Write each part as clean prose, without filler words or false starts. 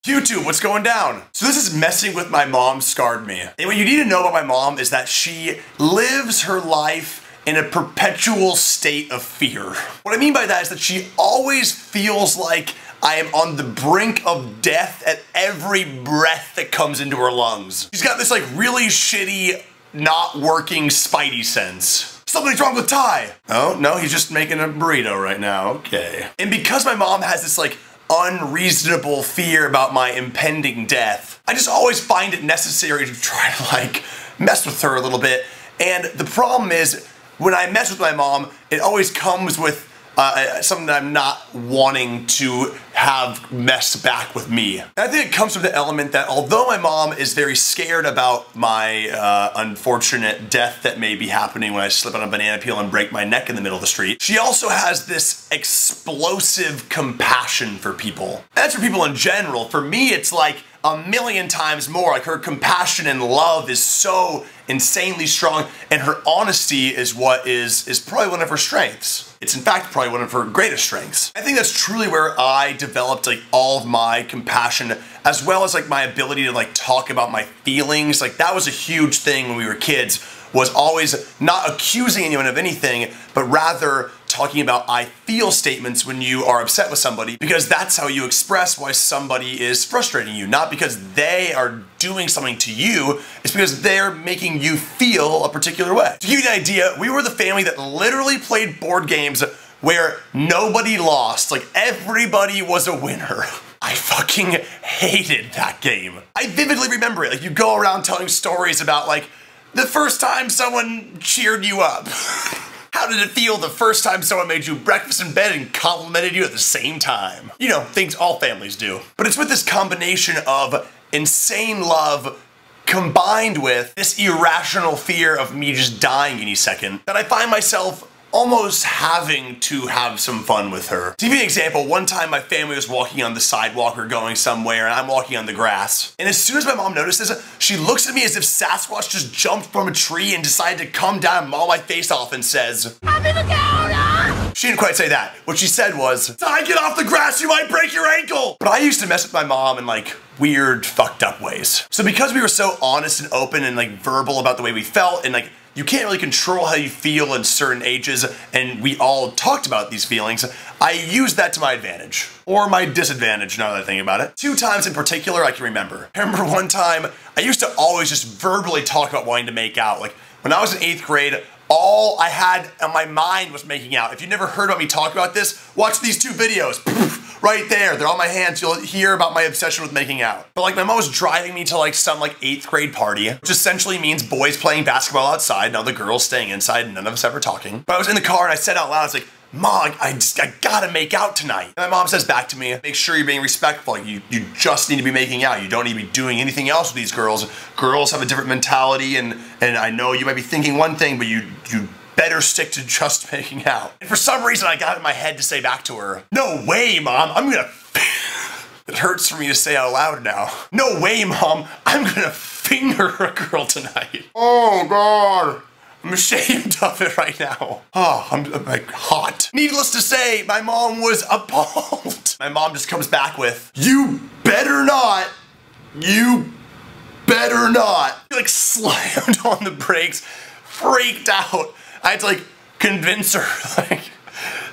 YouTube, what's going down? So this is messing with my mom scarred me. And what you need to know about my mom is that she lives her life in a perpetual state of fear. What I mean by that is that she always feels like I am on the brink of death at every breath that comes into her lungs. She's got this like really shitty, not working spidey sense. Something's wrong with Ty. Oh, no, he's just making a burrito right now, okay. And because my mom has this like unreasonable fear about my impending death, I just always find it necessary to try to like mess with her a little bit. And the problem is, when I mess with my mom, it always comes with something that I'm not wanting to have messed back with me. And I think it comes from the element that although my mom is very scared about my unfortunate death that may be happening when I slip on a banana peel and break my neck in the middle of the street, she also has this explosive compassion for people. And that's for people in general. For me, it's like a million times more. Like her compassion and love is so insanely strong, and her honesty is what is probably one of her strengths. It's in fact probably one of her greatest strengths. I think that's truly where I developed like all of my compassion, as well as like my ability to like talk about my feelings. Like that was a huge thing when we were kids, was always not accusing anyone of anything, but rather talking about I feel statements when you are upset with somebody, because that's how you express why somebody is frustrating you. Not because they are doing something to you, it's because they're making you feel a particular way. To give you an idea, we were the family that literally played board games where nobody lost, like everybody was a winner. I fucking hated that game. I vividly remember it. Like you go around telling stories about like the first time someone cheered you up. How did it feel the first time someone made you breakfast in bed and complimented you at the same time? You know, things all families do. But it's with this combination of insane love combined with this irrational fear of me just dying any second that I find myself almost having to have some fun with her. To give you an example, one time my family was walking on the sidewalk or going somewhere and I'm walking on the grass. And as soon as my mom noticed this, she looks at me as if Sasquatch just jumped from a tree and decided to come down and maul my face off and says, "Happy the counter!" She didn't quite say that. What she said was, "Ty, get off the grass, you might break your ankle!" But I used to mess with my mom in like weird, fucked up ways. So because we were so honest and open and like verbal about the way we felt, and like you can't really control how you feel in certain ages, and we all talked about these feelings, I used that to my advantage. Or my disadvantage, now that I think about it. 2 times in particular I can remember. I remember one time, I used to always just verbally talk about wanting to make out. Like, when I was in 8th grade, all I had on my mind was making out. If you've never heard about me talk about this, watch these 2 videos. Right there, they're on my hands. You'll hear about my obsession with making out. But like my mom was driving me to like some like 8th grade party, which essentially means boys playing basketball outside and all the girls staying inside and none of us ever talking. But I was in the car and I said out loud, I was like, "Mom, I gotta make out tonight." And my mom says back to me, "Make sure you're being respectful. You just need to be making out. You don't need to be doing anything else with these girls. Girls have a different mentality, and I know you might be thinking one thing, but you better stick to just making out." And for some reason, I got it in my head to say back to her, "No way, Mom, I'm gonna..." It hurts for me to say out loud now. "No way, Mom, I'm gonna finger a girl tonight." Oh, God. I'm ashamed of it right now. Oh, I'm like hot. Needless to say, my mom was appalled. My mom just comes back with, "You better not. You better not." She like slammed on the brakes, freaked out. I had to like convince her like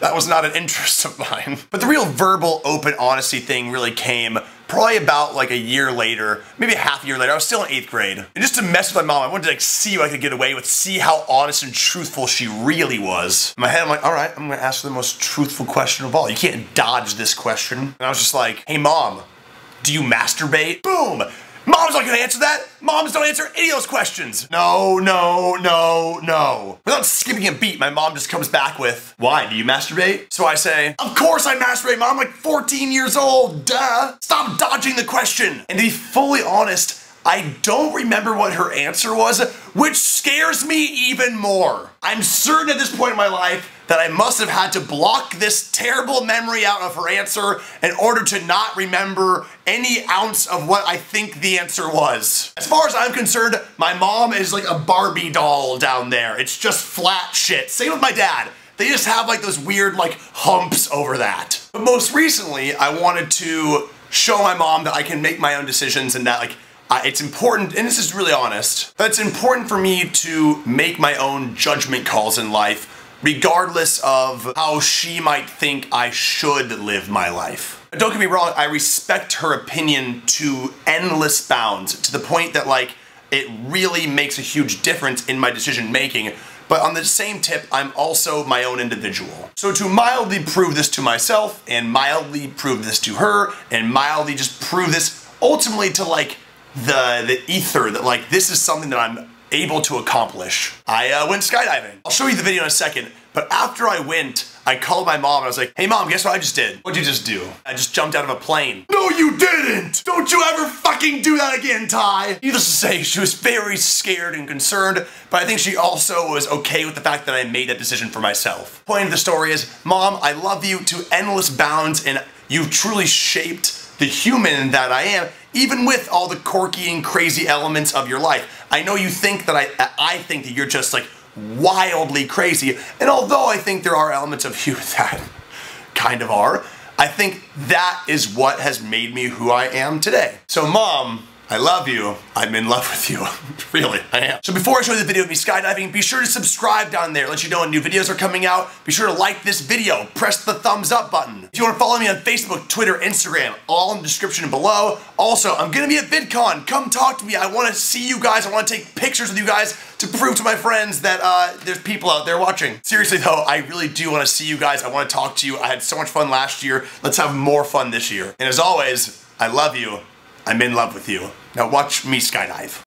that was not an interest of mine. But the real verbal, open honesty thing really came probably about like a year later, maybe a half year later. I was still in 8th grade. And just to mess with my mom, I wanted to like see what I could get away with, see how honest and truthful she really was. In my head, I'm like, all right, I'm gonna ask her the most truthful question of all. You can't dodge this question. And I was just like, "Hey Mom, do you masturbate?" Boom! Mom's not gonna answer that. Moms don't answer any of those questions. No, no, no, no. Without skipping a beat, my mom just comes back with, "Why, do you masturbate?" So I say, "Of course I masturbate, Mom, I'm like 14 years old, duh. Stop dodging the question." And to be fully honest, I don't remember what her answer was, which scares me even more. I'm certain at this point in my life that I must have had to block this terrible memory out of her answer in order to not remember any ounce of what I think the answer was. As far as I'm concerned, my mom is like a Barbie doll down there. It's just flat shit. Same with my dad. They just have like those weird like humps over that. But most recently, I wanted to show my mom that I can make my own decisions and that like it's important, and this is really honest, that it's important for me to make my own judgment calls in life regardless of how she might think I should live my life. Don't get me wrong, I respect her opinion to endless bounds, to the point that like it really makes a huge difference in my decision making. But on the same tip, I'm also my own individual. So to mildly prove this to myself, and mildly prove this to her, and mildly just prove this ultimately to like the ether that like this is something that I'm able to accomplish, I went skydiving. I'll show you the video in a second, but after I went, I called my mom and I was like, hey mom, guess what I just did? What'd you just do? I just jumped out of a plane. No, you didn't! Don't you ever fucking do that again, Ty! Needless to say, she was very scared and concerned, but I think she also was okay with the fact that I made that decision for myself. Point of the story is, Mom, I love you to endless bounds, and you've truly shaped the human that I am, even with all the quirky and crazy elements of your life. I know you think that I think that you're just like wildly crazy, and although I think there are elements of you that kind of are, I think that is what has made me who I am today. So Mom, I love you. I'm in love with you. Really, I am. So before I show you the video of me skydiving, be sure to subscribe down there. Let you know when new videos are coming out. Be sure to like this video. Press the thumbs up button. If you want to follow me on Facebook, Twitter, Instagram, all in the description below. Also, I'm gonna be at VidCon. Come talk to me. I want to see you guys. I want to take pictures with you guys to prove to my friends that there's people out there watching. Seriously though, I really do want to see you guys. I want to talk to you. I had so much fun last year. Let's have more fun this year. And as always, I love you. I'm in love with you. Now watch me skydive.